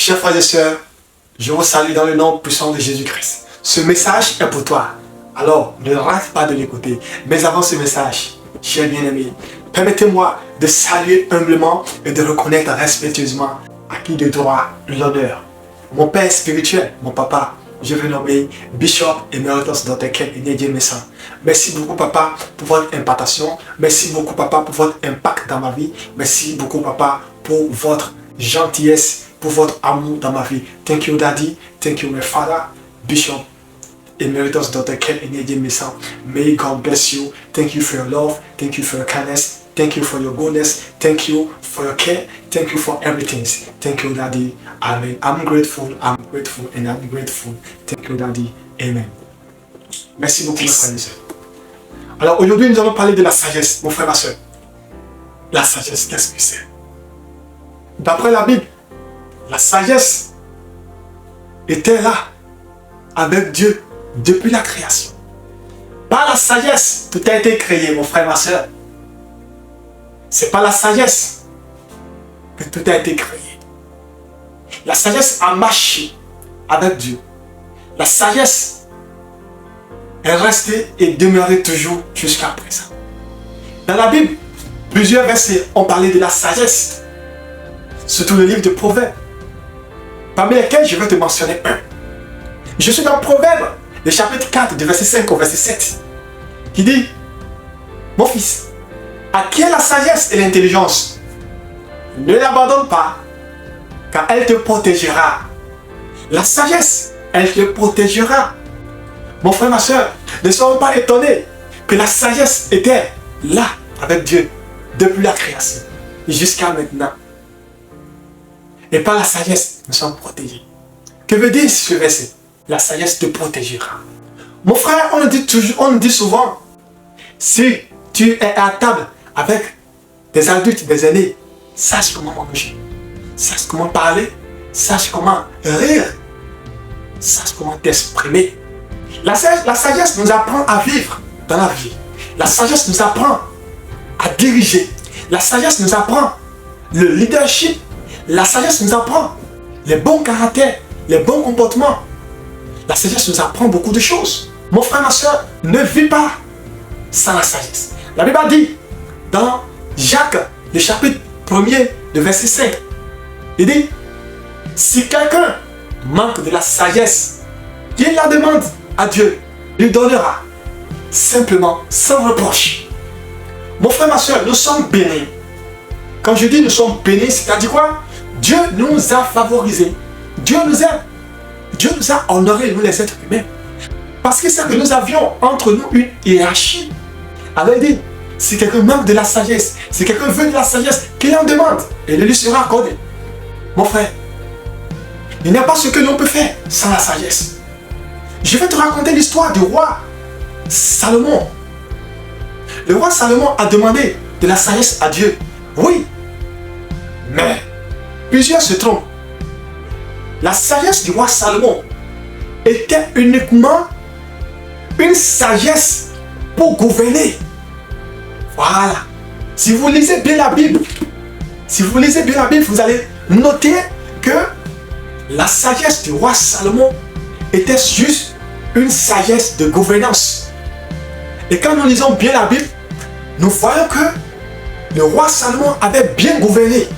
Chers frères et sœurs, je vous salue dans le nom puissant de Jésus-Christ. Ce message est pour toi. Alors, ne rate pas de l'écouter. Mais avant ce message, chers bien-aimés, permettez-moi de saluer humblement et de reconnaître respectueusement à qui de droit l'honneur. Mon père spirituel, mon papa, je vais nommer Bishop Emeritus Dr. Ken Enyedie Mensah. Merci beaucoup papa pour votre impartation. Merci beaucoup papa pour votre impact dans ma vie. Merci beaucoup papa pour votre gentillesse, pour votre amour dans ma vie. Thank you daddy, thank you my father, Bishop Emeritus Dr. Ken Enyedie Mensah. May God bless you. Thank you for your love, thank you for your kindness, thank you for your goodness, thank you for your care, thank you for everything. Thank you daddy. Amen. I'm grateful and I'm grateful. Thank you daddy. Amen. Merci beaucoup mes frères et sœurs. Alors aujourd'hui nous allons parler de la sagesse, mon frère, ma soeur. La sagesse, qu'est-ce que c'est? D'après la Bible, la sagesse était là avec Dieu depuis la création. Par la sagesse, tout a été créé, mon frère, ma soeur. C'est par la sagesse que tout a été créé. La sagesse a marché avec Dieu. La sagesse est restée et demeurée toujours jusqu'à présent. Dans la Bible, plusieurs versets ont parlé de la sagesse. Surtout le livre de Proverbes. Parmi lesquels je vais te mentionner un. Je suis dans Proverbes, le chapitre 4, du verset 5 au verset 7. Qui dit: mon fils, acquiert la sagesse et l'intelligence. Ne l'abandonne pas, car elle te protégera. La sagesse, elle te protégera. Mon frère, ma soeur, ne soyons pas étonnés que la sagesse était là avec Dieu depuis la création jusqu'à maintenant. Et par la sagesse, nous sommes protégés. Que veut dire ce verset? La sagesse te protégera. Mon frère, on nous dit souvent, si tu es à table avec des adultes, des aînés, sache comment manger, sache comment parler, sache comment rire, sache comment t'exprimer. La sagesse nous apprend à vivre dans la vie. La sagesse nous apprend à diriger. La sagesse nous apprend le leadership. La sagesse nous apprend les bons caractères, les bons comportements. La sagesse nous apprend beaucoup de choses. Mon frère, ma soeur, ne vis pas sans la sagesse. La Bible dit dans Jacques, le chapitre 1er, le verset 5, il dit: si quelqu'un manque de la sagesse, qu'il la demande à Dieu, lui donnera, simplement, sans reproche. Mon frère, ma soeur, nous sommes bénis. Quand je dis nous sommes bénis, c'est-à-dire quoi? Dieu nous a favorisés. Dieu nous a honorés, nous les êtres humains. Parce que c'est que nous avions entre nous une hiérarchie. Alors il dit, si quelqu'un manque de la sagesse, si quelqu'un veut de la sagesse, qu'il en demande et il lui sera accordé. Mon frère, il n'y a pas ce que l'on peut faire sans la sagesse. Je vais te raconter l'histoire du roi Salomon. Le roi Salomon a demandé de la sagesse à Dieu. Oui, mais plusieurs se trompent. La sagesse du roi Salomon était uniquement une sagesse pour gouverner. Voilà. Si vous lisez bien la Bible, vous allez noter que la sagesse du roi Salomon était juste une sagesse de gouvernance. Et quand nous lisons bien la Bible, nous voyons que le roi Salomon avait bien gouverné.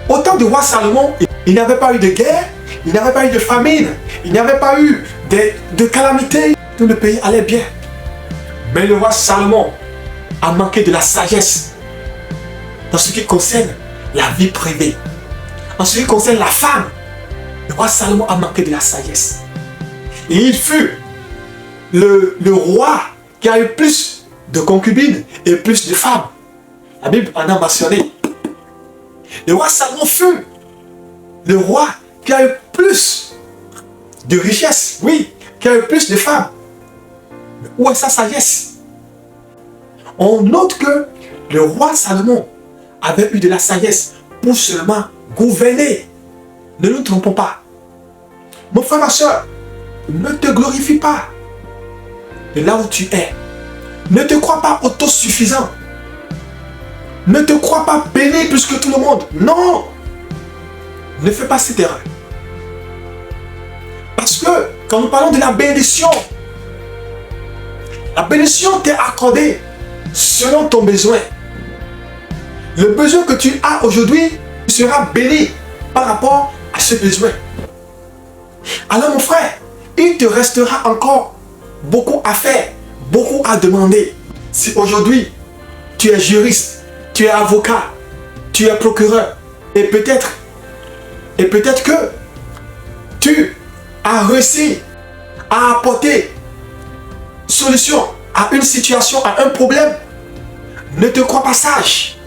Au temps du roi Salomon, il n'y avait pas eu de guerre, il n'y avait pas eu de famine, il n'y avait pas eu de calamité. Tout le pays allait bien. Mais le roi Salomon a manqué de la sagesse dans ce qui concerne la vie privée. En ce qui concerne la femme, le roi Salomon a manqué de la sagesse. Et il fut le roi qui a eu plus de concubines et plus de femmes. La Bible en a mentionné. Le roi Salomon fut le roi qui a eu plus de richesses, oui, qui a eu plus de femmes. Mais où est sa sagesse? On note que le roi Salomon avait eu de la sagesse pour seulement gouverner. Ne nous trompons pas. Mon frère, ma soeur, ne te glorifie pas de là où tu es. Ne te crois pas autosuffisant. Ne te crois pas béni plus que tout le monde. Non. Ne fais pas cette erreur. Parce que quand nous parlons de la bénédiction t'est accordée selon ton besoin. Le besoin que tu as aujourd'hui sera béni par rapport à ce besoin. Alors mon frère, il te restera encore beaucoup à faire, beaucoup à demander. Si aujourd'hui, tu es juriste, tu es avocat, tu es procureur, et peut-être que tu as réussi à apporter solution à une situation, à un problème, ne te crois pas sage.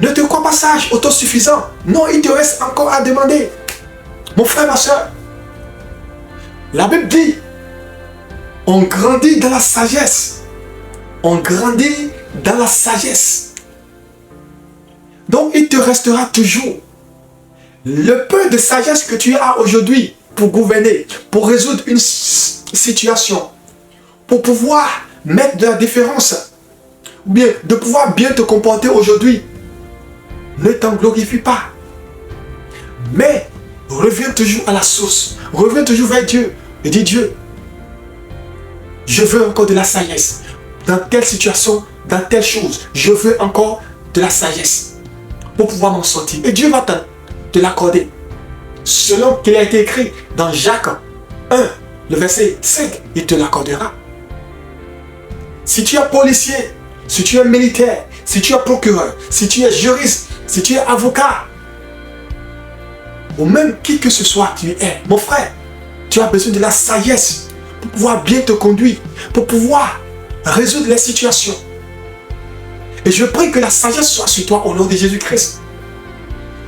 Ne te crois pas sage, autosuffisant. Non, il te reste encore à demander. Mon frère, ma soeur, la Bible dit, on grandit dans la sagesse. On grandit dans la sagesse. Donc, il te restera toujours le peu de sagesse que tu as aujourd'hui pour gouverner, pour résoudre une situation, pour pouvoir mettre de la différence, ou bien de pouvoir bien te comporter aujourd'hui. Ne t'en glorifie pas. Mais reviens toujours à la source. Reviens toujours vers Dieu. Et dis Dieu, je veux encore de la sagesse. Dans telle situation, dans telle chose, je veux encore de la sagesse pour pouvoir m'en sortir. Et Dieu va te l'accorder. Selon qu'il a été écrit dans Jacques 1, le verset 5, il te l'accordera. Si tu es policier, si tu es militaire, si tu es procureur, si tu es juriste, si tu es avocat, ou même qui que ce soit tu es, mon frère, tu as besoin de la sagesse pour pouvoir bien te conduire, pour pouvoir résoudre les situations. Et je prie que la sagesse soit sur toi au nom de Jésus-Christ.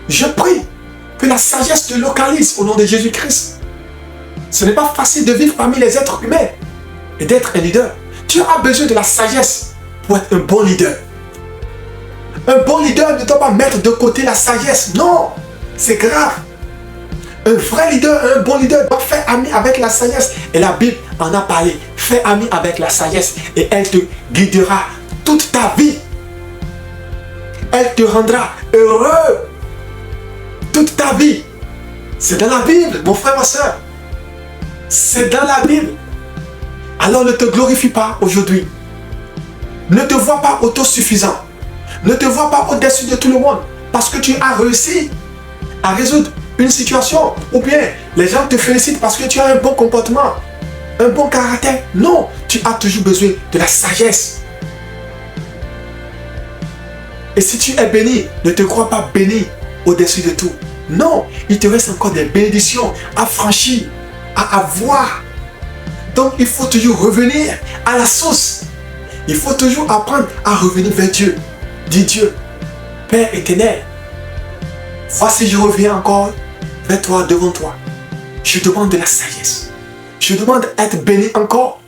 Je prie que la sagesse te localise au nom de Jésus-Christ. Ce n'est pas facile de vivre parmi les êtres humains et d'être un leader. Tu as besoin de la sagesse pour être un bon leader. Un bon leader ne doit pas mettre de côté la sagesse. Non, c'est grave. Un vrai leader, un bon leader doit faire ami avec la sagesse. Et la Bible en a parlé. Fais ami avec la sagesse et elle te guidera toute ta vie. Elle te rendra heureux toute ta vie. C'est dans la Bible, mon frère, ma soeur. C'est dans la Bible. Alors ne te glorifie pas aujourd'hui. Ne te vois pas autosuffisant. Ne te vois pas au-dessus de tout le monde. Parce que tu as réussi à résoudre une situation. Ou bien les gens te félicitent parce que tu as un bon comportement, un bon caractère. Non, tu as toujours besoin de la sagesse. Et si tu es béni, ne te crois pas béni au-dessus de tout. Non, il te reste encore des bénédictions à franchir, à avoir. Donc il faut toujours revenir à la source. Il faut toujours apprendre à revenir vers Dieu. Dis Dieu, Père éternel, voici je reviens encore vers toi, devant toi. Je demande de la sagesse. Je demande d'être béni encore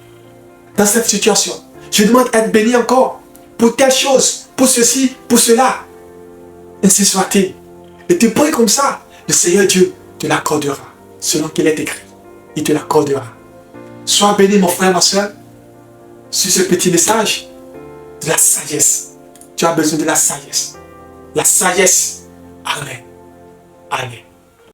dans cette situation. Je demande d'être béni encore pour telle chose, pour ceci, pour cela. Ainsi soit-il. Et tu pries comme ça, le Seigneur Dieu te l'accordera. Selon qu'il est écrit, il te l'accordera. Sois béni mon frère, ma soeur, sur ce petit message de la sagesse. Tu as besoin de la sagesse. La sagesse. Amen. Amen.